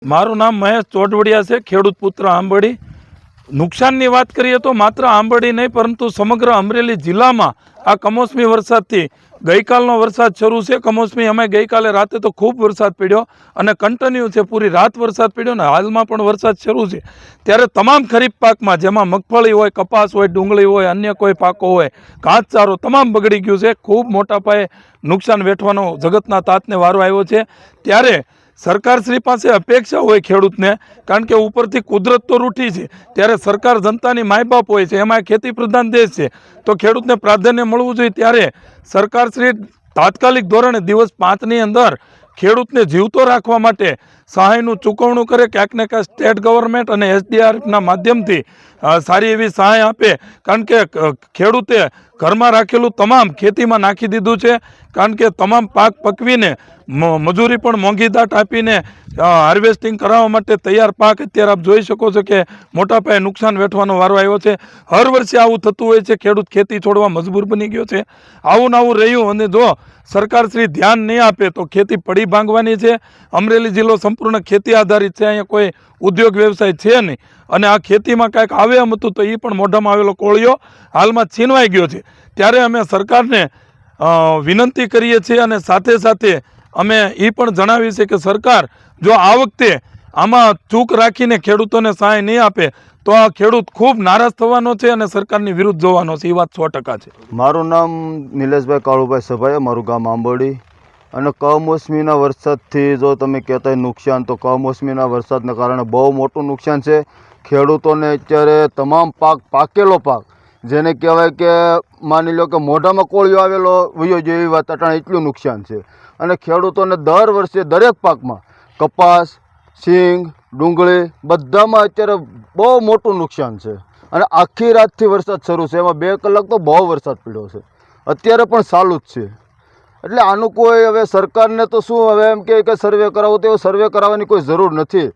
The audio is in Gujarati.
મારું નામ મહેશ ચોટવડિયા છે, ખેડૂત પુત્ર આંબરડી। નુકસાનની વાત કરીએ તો માત્ર આંબરડી નહીં પરંતુ સમગ્ર અમરેલી જિલ્લામાં આ કમોસમી વરસાદથી ગઈકાલનો વરસાદ શરૂ છે। કમોસમી અમે ગઈકાલે રાતે તો ખૂબ વરસાદ પડ્યો અને કન્ટિન્યુ છે, પૂરી રાત વરસાદ પડ્યો ને હાલમાં પણ વરસાદ શરૂ છે। ત્યારે તમામ ખરીફ પાકમાં જેમાં મગફળી હોય, કપાસ હોય, ડુંગળી હોય, અન્ય કોઈ પાકો હોય, ઘાસચારો તમામ બગડી ગયું છે। ખૂબ મોટા પાયે નુકસાન વેઠવાનો જગતના તાતને વારો આવ્યો છે। ત્યારે સરકારશ્રી પાસે અપેક્ષા હોય ખેડૂતને, કારણ કે ઉપરથી કુદરત તો રૂઠી છે, ત્યારે સરકાર જનતાની માય બાપ હોય છે, એમાં ખેતી પ્રધાન દેશ છે, તો ખેડૂતને પ્રાધાન્ય મળવું જોઈએ। ત્યારે સરકારશ્રી તાત્કાલિક ધોરણે દિવસ 5ની અંદર ખેડૂતને જીવતો રાખવા માટે સહાયનું ચૂકવણું કરે, ક્યાંક ને ક્યાંક સ્ટેટ ગવર્મેન્ટ અને SDRFના માધ્યમથી સારી એવી સહાય આપે, કારણ કે ખેડૂતે ઘરમાં રાખેલું તમામ ખેતીમાં નાખી દીધું છે, કારણ કે તમામ પાક પકવીને મજૂરી પણ મોંઘી દાટ આપીને હાર્વેસ્ટિંગ કરાવવા માટે તૈયાર પાક અત્યારે આપ જોઈ શકો છો કે મોટા પાયે નુકસાન વેઠવાનો વારો આવ્યો છે। હર વર્ષે આવું થતું હોય છે, ખેડૂત ખેતી છોડવા મજબૂર બની ગયો છે। આવું ને આવું રહ્યું અને જો સરકારશ્રી ધ્યાન નહીં આપે તો ખેતી પડી ભાંગવાની છે। અમરેલી જિલ્લો સંપૂર્ણ ખેતી આધારિત છે, અહીંયા કોઈ ઉદ્યોગ વ્યવસાય છે નહીં, અને આ ખેતીમાં કાંઈક આવે એમ હતું તો એ પણ મોઢામાં આવેલો કોળિયો હાલમાં છીનવાઈ ગયો છે। ત્યારે અમે સરકારને વિનંતી કરીએ છીએ અને સાથે સાથે અમે એ પણ જણાવીએ છીએ કે સરકાર જો આ વખતે આમાં ચૂક રાખીને ખેડૂતોને સહાય નહીં આપે તો આ ખેડૂત ખૂબ નારાજ થવાનો છે અને સરકારની વિરુદ્ધ જવાનો છે, એ વાત 100% છે। મારું નામ નિલેશભાઈ કાળુભાઈ સભાઈ, મારું ગામ આંબરડી। અને કમોસમીના વરસાદથી જો તમે કહેતા નુકસાન, તો કમોસમીના વરસાદને કારણે બહુ મોટું નુકસાન છે ખેડૂતોને। અત્યારે તમામ પાકેલો પાક જેને કહેવાય કે માની લો કે મોઢામાં કોળિયો આવેલો વયો જેવી વાત અટાણે એટલું નુકસાન છે। અને ખેડૂતોને દર વર્ષે દરેક પાકમાં કપાસ, સિંગ, ડુંગળી બધામાં અત્યારે બહુ મોટું નુકસાન છે। અને આખી રાતથી વરસાદ શરૂ છે, એમાં 2 કલાક તો બહુ વરસાદ પડ્યો છે, અત્યારે પણ ચાલુ જ છે। એટલે આનું કોઈ હવે સરકારને તો શું હવે એમ કે સર્વે કરાવો, તો સર્વે કરાવવાની કોઈ જરૂર નથી।